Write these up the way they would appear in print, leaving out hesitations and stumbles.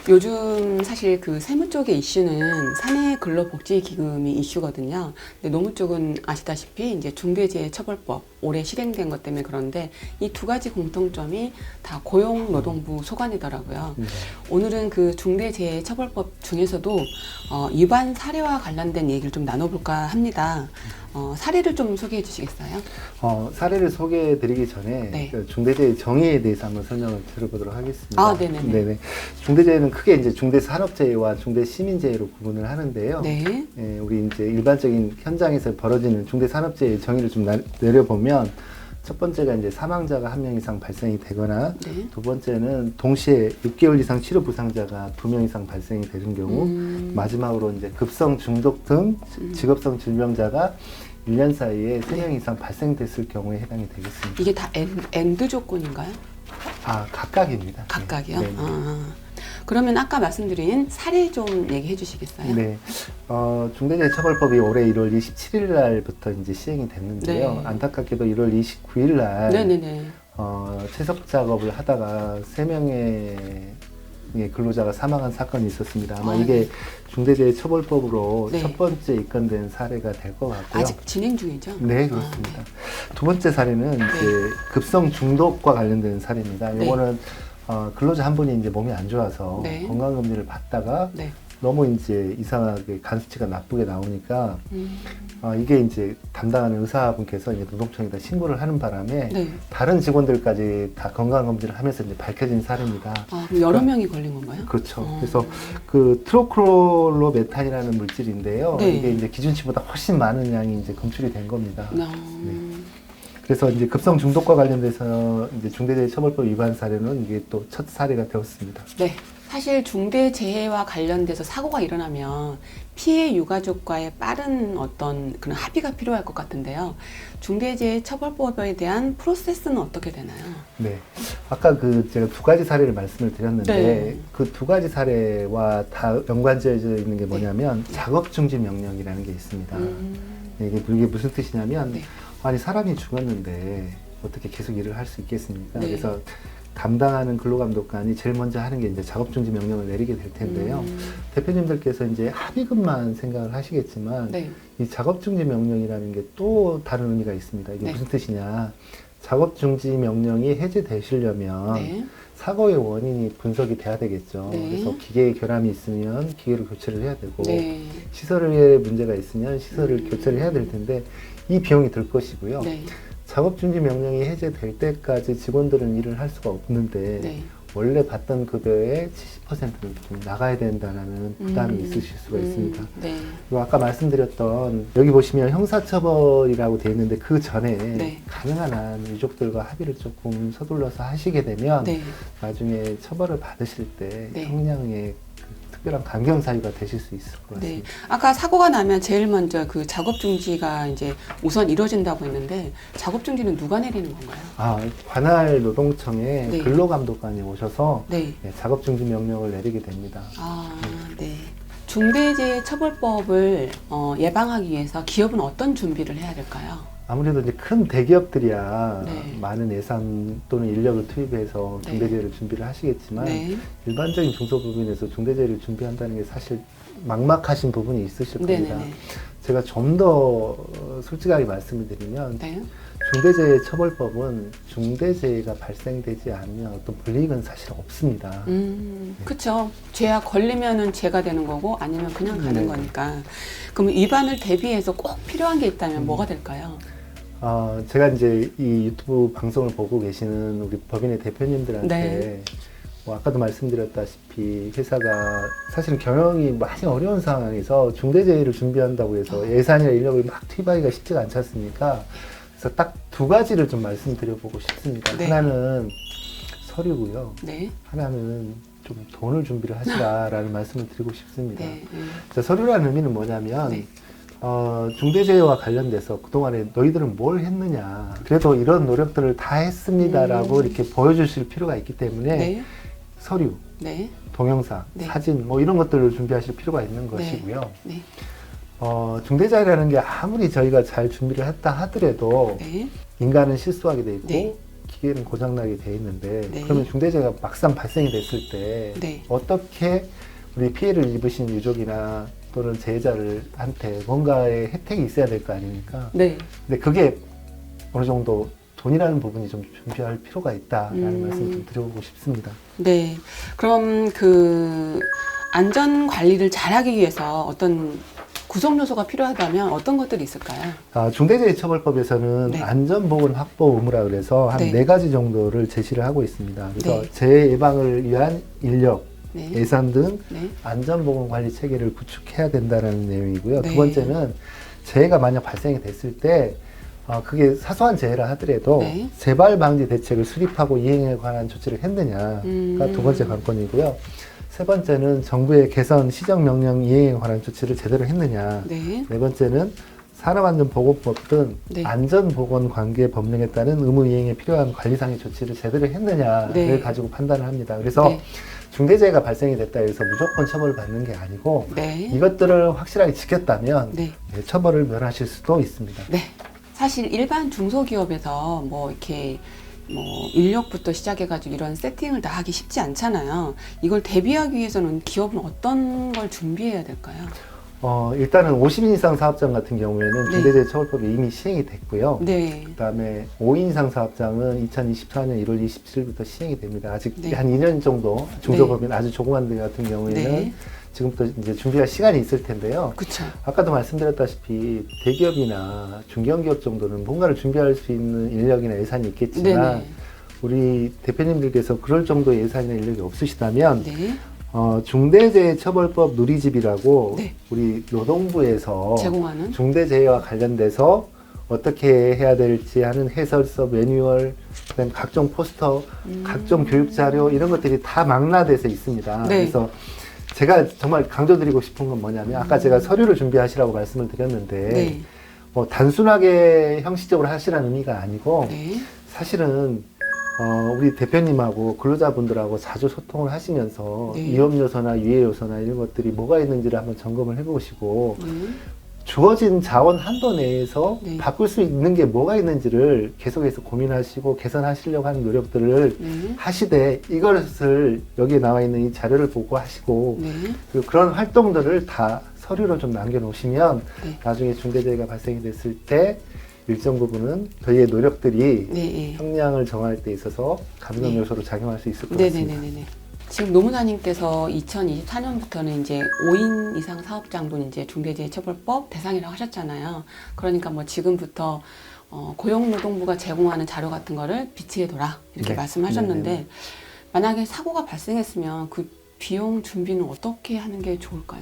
요즘 사실 그 세무 쪽의 이슈는 사내근로복지기금이 이슈거든요. 근데 노무 쪽은 아시다시피 이제 중대재해처벌법 올해 실행된 것 때문에 그런데 이 두 가지 공통점이 다 고용노동부 소관이더라고요. 오늘은 그 중대재해처벌법 중에서도 위반 사례와 관련된 얘기를 좀 나눠볼까 합니다. 사례를 좀 소개해 주시겠어요? 사례를 소개해 드리기 전에 네. 그 중대재해 정의에 대해서 한번 설명을 드려보도록 하겠습니다. 아, 네네네. 네네. 중대재해는 크게 이제 중대산업재해와 중대시민재해로 구분을 하는데요. 네. 우리 이제 일반적인 현장에서 벌어지는 중대산업재해 정의를 좀 내려보면 첫 번째가 이제 사망자가 1명 이상 발생이 되거나 네. 두 번째는 동시에 6개월 이상 치료 부상자가 2명 이상 발생이 되는 경우 마지막으로 이제 급성 중독 등 직업성 질병자가 1년 사이에 3명 이상 발생됐을 경우에 해당이 되겠습니다. 이게 다 엔드 조건인가요? 각각입니다. 각각이요? 네. 그러면 아까 말씀드린 사례 좀 얘기해 주시겠어요? 네. 중대재해처벌법이 올해 1월 27일 날부터 이제 시행이 됐는데요. 네. 안타깝게도 1월 29일 날 네네네. 채석 작업을 하다가 3명의 근로자가 사망한 사건이 있었습니다. 아마 이게 중대재해처벌법으로 네. 첫 번째 입건된 사례가 될 것 같고요. 아직 진행 중이죠? 네, 그렇습니다. 두 번째 사례는 이제 급성 중독과 관련된 사례입니다. 네. 이거는 근로자 한 분이 이제 몸이 안 좋아서 네. 건강검진을 받다가 네. 너무 이제 이상하게 간 수치가 나쁘게 나오니까 이게 이제 담당하는 의사분께서 이제 노동청에다 신고를 하는 바람에 네. 다른 직원들까지 다 건강검진을 하면서 이제 밝혀진 사례입니다. 그럼 여러 명이 걸린 건가요? 그렇죠. 그래서 그 트로클로메탄이라는 물질인데요. 네. 이게 이제 기준치보다 훨씬 많은 양이 이제 검출이 된 겁니다. 네. 네. 그래서 이제 급성 중독과 관련돼서 이제 중대재해처벌법 위반 사례는 이게 또 첫 사례가 되었습니다. 네. 사실 중대재해와 관련돼서 사고가 일어나면 피해 유가족과의 빠른 어떤 그런 합의가 필요할 것 같은데요. 중대재해처벌법에 대한 프로세스는 어떻게 되나요? 네. 아까 제가 두 가지 사례를 말씀을 드렸는데 네. 그 두 가지 사례와 다 연관지어져 있는 게 뭐냐면 작업중지 명령이라는 게 있습니다. 이게 무슨 뜻이냐면 네. 아니 사람이 죽었는데 어떻게 계속 일을 할 수 있겠습니까? 네. 그래서 담당하는 근로감독관이 제일 먼저 하는 게 이제 작업중지 명령을 내리게 될 텐데요. 대표님들께서 이제 합의금만 생각을 하시겠지만 네. 이 작업중지 명령이라는 게 또 다른 의미가 있습니다. 이게 네. 무슨 뜻이냐? 작업중지 명령이 해제되시려면 네. 사고의 원인이 분석이 돼야 되겠죠. 네. 그래서 기계에 결함이 있으면 기계를 교체를 해야 되고 네. 시설에 문제가 있으면 시설을 교체를 해야 될 텐데 이 비용이 들 것이고요. 네. 작업중지 명령이 해제될 때까지 직원들은 일을 할 수가 없는데 네. 원래 받던 급여의 70%는 좀 나가야 된다는 부담이 있으실 수가 있습니다. 네. 그리고 아까 말씀드렸던 여기 보시면 형사처벌이라고 되어 있는데 그 전에 네. 가능한 한 유족들과 합의를 조금 서둘러서 하시게 되면 네. 나중에 처벌을 받으실 때 네. 형량의 특별한 감경 사유가 되실 수 있을 것 네. 같습니다. 아까 사고가 나면 제일 먼저 그 작업 중지가 이제 우선 이루어진다고 했는데 작업 중지는 누가 내리는 건가요? 관할 노동청에 네. 근로감독관이 오셔서 네. 작업중지 명령을 내리게 됩니다. 네. 중대재해처벌법을 예방하기 위해서 기업은 어떤 준비를 해야 될까요? 아무래도 이제 큰 대기업들이야 네. 많은 예산 또는 인력을 투입해서 네. 중대재해를 준비를 하시겠지만 네. 일반적인 중소부문에서 중대재해를 준비한다는 게 사실 막막하신 부분이 있으실 겁니다. 네네네. 제가 좀 더 솔직하게 말씀을 드리면 네. 중대재해처벌법은 중대재해가 발생되지 않으면 어떤 불이익은 사실 없습니다. 그쵸. 죄가 걸리면은 죄가 되는 거고 아니면 그냥 가는 네. 거니까. 그럼 위반을 대비해서 꼭 필요한 게 있다면 뭐가 될까요? 제가 이제 이 유튜브 방송을 보고 계시는 우리 법인의 대표님들한테 네. 아까도 말씀드렸다시피 회사가 사실은 경영이 많이 어려운 상황에서 중대재해를 준비한다고 해서 예산이나 인력을 막 투입하기가 쉽지가 않지 않습니까? 그래서 딱 두 가지를 좀 말씀드려보고 싶습니다. 네. 하나는 서류고요. 네. 하나는 좀 돈을 준비를 하시라라는 말씀을 드리고 싶습니다. 네. 자, 서류라는 의미는 뭐냐면 네. 중대재해와 관련돼서 그동안에 너희들은 뭘 했느냐 그래도 이런 노력들을 다 했습니다라고 이렇게 보여주실 필요가 있기 때문에 네. 서류, 네. 동영상, 네. 사진 뭐 이런 것들을 준비하실 필요가 있는 것이고요. 네. 중대재해라는 게 아무리 저희가 잘 준비를 했다 하더라도 네. 인간은 실수하게 돼 있고 네. 기계는 고장나게 돼 있는데 네. 그러면 중대재해가 막상 발생이 됐을 때 네. 어떻게 우리 피해를 입으신 유족이나 또는 재해자들한테 뭔가의 혜택이 있어야 될 거 아닙니까? 네. 근데 그게 어느 정도 돈이라는 부분이 좀 준비할 필요가 있다라는 말씀 좀 드려보고 싶습니다. 네. 그럼 그 안전 관리를 잘하기 위해서 어떤 구성 요소가 필요하다면 어떤 것들이 있을까요? 중대재해처벌법에서는 네. 안전보건 확보 의무라 그래서 한 네. 4가지 정도를 제시를 하고 있습니다. 그래서 네. 재해 예방을 위한 인력, 네. 예산 등 네. 안전보건 관리 체계를 구축해야 된다는 내용이고요. 네. 두 번째는 재해가 만약 발생이 됐을 때 그게 사소한 재해라 하더라도 네. 재발 방지 대책을 수립하고 이행에 관한 조치를 했느냐가 두 번째 관건이고요. 세 번째는 정부의 개선 시정명령 이행에 관한 조치를 제대로 했느냐. 네. 네 번째는 산업안전보건법 등 네. 안전보건관계 법령에 따른 의무 이행에 필요한 관리상의 조치를 제대로 했느냐를 네. 가지고 판단을 합니다. 그래서 네. 중대재해가 발생이 됐다 해서 무조건 처벌을 받는 게 아니고 네. 이것들을 확실하게 지켰다면 네. 처벌을 면하실 수도 있습니다. 네. 사실 일반 중소기업에서 뭐 이렇게 뭐 인력부터 시작해가지고 이런 세팅을 다 하기 쉽지 않잖아요. 이걸 대비하기 위해서는 기업은 어떤 걸 준비해야 될까요? 일단은 50인 이상 사업장 같은 경우에는 네. 중대재해처벌법이 이미 시행이 됐고요. 네. 그다음에 5인 이상 사업장은 2024년 1월 27일부터 시행이 됩니다. 아직 네. 한 2년 정도 중소법인 아주 조그만 데 같은 경우에는 네. 지금부터 이제 준비할 시간이 있을 텐데요. 그렇죠. 아까도 말씀드렸다시피 대기업이나 중견기업 정도는 뭔가를 준비할 수 있는 인력이나 예산이 있겠지만 네네. 우리 대표님들께서 그럴 정도의 예산이나 인력이 없으시다면 네. 중대재해처벌법 누리집이라고 네. 우리 노동부에서 제공하는 중대재해와 관련돼서 어떻게 해야 될지 하는 해설서, 매뉴얼, 그다음 각종 포스터, 각종 교육 자료 이런 것들이 다 망라돼서 있습니다. 네. 그래서 제가 정말 강조드리고 싶은 건 뭐냐면 아까 제가 서류를 준비하시라고 말씀을 드렸는데 네. 뭐 단순하게 형식적으로 하시라는 의미가 아니고 네. 사실은 우리 대표님하고 근로자분들하고 자주 소통을 하시면서 네. 위험 요소나 유해 요소나 이런 것들이 뭐가 있는지를 한번 점검을 해보시고 네. 주어진 자원 한도 내에서 네. 바꿀 수 있는 게 뭐가 있는지를 계속해서 고민하시고 개선하시려고 하는 노력들을 네. 하시되 이것을 여기에 나와 있는 이 자료를 보고 하시고 네. 그리고 그런 활동들을 다 서류로 좀 남겨놓으시면 네. 나중에 중대재해가 발생이 됐을 때 일정 부분은 저희의 노력들이 네. 형량을 정할 때 있어서 감경 네. 요소로 작용할 수 있을 것 같습니다. 네네네네. 지금 노무사님께서 2024년부터는 이제 5인 이상 사업장도 이제 중대재해처벌법 대상이라고 하셨잖아요. 그러니까 뭐 지금부터 고용노동부가 제공하는 자료 같은 거를 비치해둬라 이렇게 네. 말씀하셨는데 네네네. 만약에 사고가 발생했으면 그 비용 준비는 어떻게 하는 게 좋을까요?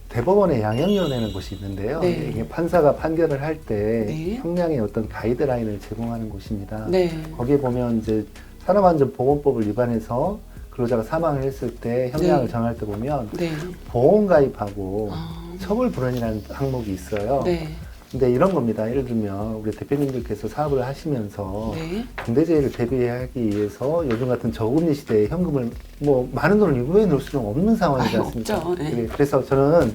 대법원에 양형위원회라는 곳이 있는데요. 네. 이게 판사가 판결을 할 때 네. 형량의 어떤 가이드라인을 제공하는 곳입니다. 네. 거기에 보면 이제 산업안전보건법을 위반해서 근로자가 사망을 했을 때 형량을 네. 정할 때 보면 네. 보험 가입하고 아, 처벌불원이라는 항목이 있어요. 네. 근데 이런 겁니다. 예를 들면 우리 대표님들께서 사업을 하시면서 네. 중대재해를 대비하기 위해서 요즘 같은 저금리 시대에 현금을 뭐 많은 돈을 유보해 놓을 수는 없는 상황이지 아유, 않습니까? 없죠. 네. 네, 그래서 저는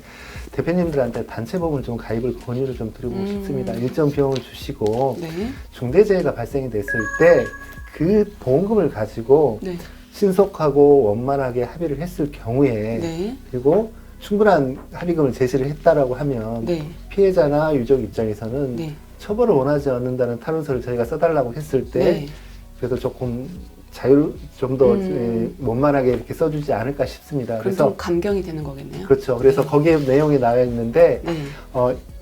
대표님들한테 단체보험을 좀 가입을 권유를 좀 드리고 싶습니다. 일정 비용을 주시고 네. 중대재해가 발생이 됐을 때 그 보험금을 가지고 네. 신속하고 원만하게 합의를 했을 경우에 네. 그리고 충분한 합의금을 제시를 했다라고 하면 네. 피해자나 유족 입장에서는 네. 처벌을 원하지 않는다는 탄원서를 저희가 써달라고 했을 때 네. 그래서 조금 좀 더 음. 원만하게 이렇게 써주지 않을까 싶습니다. 그럼 그래서 좀 감경이 되는 거겠네요. 그렇죠. 그래서 네. 거기에 내용이 나와 있는데 네.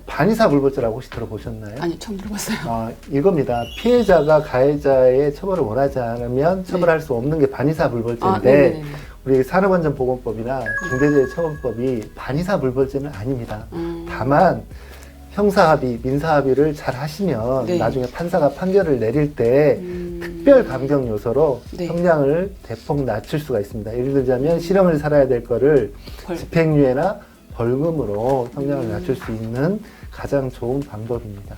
반의사 불벌죄라고 혹시 들어보셨나요? 아니 처음 들어봤어요. 이겁니다. 피해자가 가해자의 처벌을 원하지 않으면 처벌할 수 없는 게 반의사 불벌죄인데 네네네. 우리 산업안전보건법이나 중대재해처벌법이 반의사 불벌죄는 아닙니다. 다만 형사합의, 민사합의를 잘 하시면 네. 나중에 판사가 판결을 내릴 때 특별 감경 요소로 네. 형량을 대폭 낮출 수가 있습니다. 예를 들자면 실형을 살아야 될 거를 벌. 집행유예나 벌금으로 형량을 낮출 수 있는 가장 좋은 방법입니다.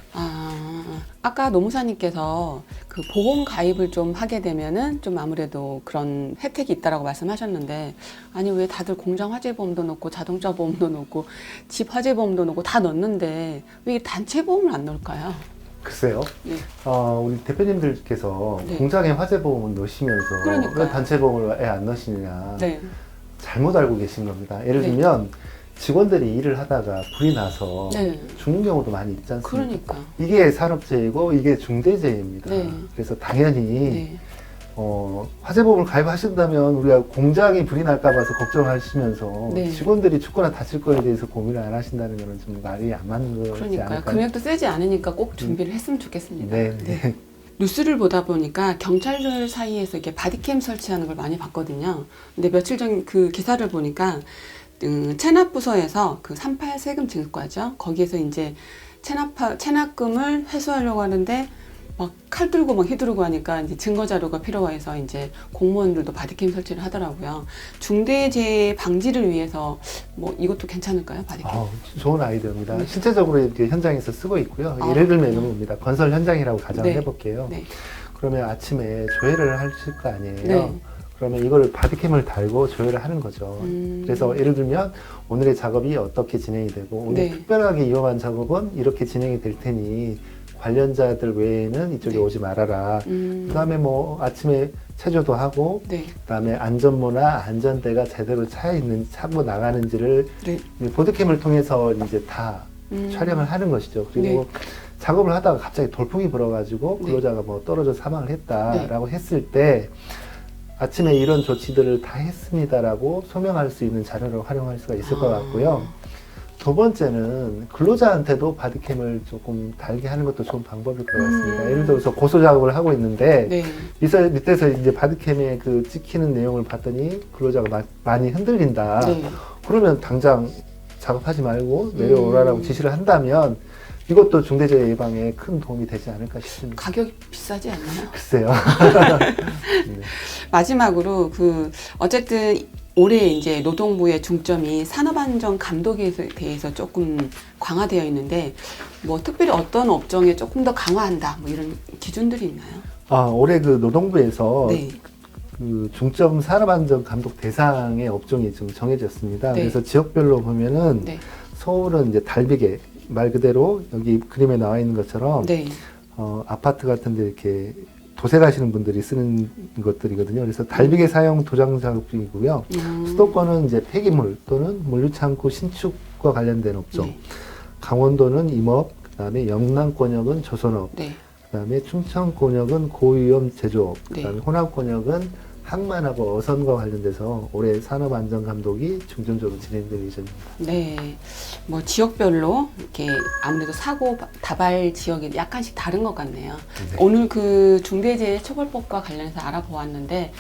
아까 노무사님께서 그 보험 가입을 좀 하게 되면은 좀 아무래도 그런 혜택이 있다라고 말씀하셨는데 아니 왜 다들 공장 화재 보험도 넣고 자동차 보험도 넣고 집 화재 보험도 넣고 다 넣는데 왜 단체 보험을 안 넣을까요? 글쎄요. 네. 우리 대표님들께서 네. 공장에 화재보험을 넣으시면서 그러니까요. 왜 단체보험을 왜 안 넣으시느냐. 네. 잘못 알고 계신 겁니다. 예를 네. 들면 직원들이 일을 하다가 불이 나서 네. 죽는 경우도 많이 있지 않습니까? 그러니까. 이게 산업재해고 이게 중대재해입니다. 네. 그래서 당연히 네. 화재보험을 가입하신다면 우리가 공장이 불이 날까 봐서 걱정하시면서 네. 직원들이 죽거나 다칠 거에 대해서 고민을 안 하신다는 것은 좀 말이 안 맞는 거지 그러니까요. 않을까요? 금액도 세지 않으니까 꼭 준비를 했으면 좋겠습니다. 네, 네. 뉴스를 보다 보니까 경찰들 사이에서 이게 바디캠 설치하는 걸 많이 봤거든요. 근데 며칠 전 그 기사를 보니까 체납부서에서 그 38 세금 징수과죠. 거기에서 이제 체납금을 회수하려고 하는데 막 칼 들고 막 휘두르고 하니까 이제 증거 자료가 필요해서 이제 공무원들도 바디캠 설치를 하더라고요. 중대재해 방지를 위해서 뭐 이것도 괜찮을까요, 바디캠? 좋은 아이디어입니다. 실제적으로 이렇게 현장에서 쓰고 있고요. 아, 예를 들면 이런 겁니다. 건설 현장이라고 가정을 네. 해볼게요. 네. 그러면 아침에 조회를 하실 거 아니에요. 네. 그러면 이걸 바디캠을 달고 조회를 하는 거죠. 그래서 예를 들면 오늘의 작업이 어떻게 진행이 되고 오늘 네. 특별하게 위험한 작업은 이렇게 진행이 될 테니 관련자들 외에는 이쪽에 네. 오지 말아라. 그다음에 뭐 아침에 체조도 하고 네. 그다음에 안전모나 안전대가 제대로 차고 나가는지를 네. 보드캠을 통해서 이제 다 촬영을 하는 것이죠. 그리고 작업을 하다가 갑자기 돌풍이 불어가지고 네. 근로자가 뭐 떨어져 사망을 했다라고 했을 때 아침에 이런 조치들을 다 했습니다라고 소명할 수 있는 자료를 활용할 수가 있을 것 같고요. 두 번째는 근로자한테도 바디캠을 조금 달게 하는 것도 좋은 방법일 것 같습니다. 예를 들어서 고소 작업을 하고 있는데 네. 밑에서 이제 바디캠에 그 찍히는 내용을 봤더니 근로자가 많이 흔들린다. 네. 그러면 당장 작업하지 말고 내려오라라고 지시를 한다면 이것도 중대재해 예방에 큰 도움이 되지 않을까 싶습니다. 가격이 비싸지 않나요? 글쎄요. 네. 마지막으로 어쨌든 올해 이제 노동부의 중점이 산업안전 감독에 대해서 조금 강화되어 있는데 뭐 특별히 어떤 업종에 조금 더 강화한다 뭐 이런 기준들이 있나요? 올해 그 노동부에서 네. 그 중점 산업안전 감독 대상의 업종이 좀 정해졌습니다. 네. 그래서 지역별로 보면은 네. 서울은 이제 달비계 말 그대로 여기 그림에 나와 있는 것처럼 네. 아파트 같은데 이렇게 도색하시는 분들이 쓰는 것들이거든요. 그래서 달비계 사용 도장 작업이고요. 수도권은 이제 폐기물 또는 물류창고 신축과 관련된 업종. 네. 강원도는 임업, 그다음에 영남권역은 조선업, 네. 그다음에 충청권역은 고위험 제조업, 네. 그다음에 호남권역은 항만하고 어선과 관련돼서 올해 산업안전감독이 중점적으로 진행될 예정입니다. 네. 뭐 지역별로 이렇게 아무래도 사고 다발 지역이 약간씩 다른 것 같네요. 네. 오늘 그 중대재해처벌법과 관련해서 알아보았는데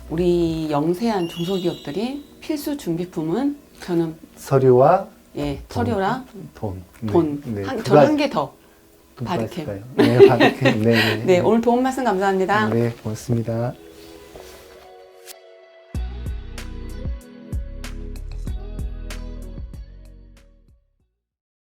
우리 영세한 중소기업들이 필수 준비품은 저는 서류와 서류랑 돈. 돈. 네. 저는 한 개 더. 돈 바디캠. 빠질까요? 네, 바디캠. 네, 네, 오늘 도움 말씀 감사합니다. 네, 고맙습니다.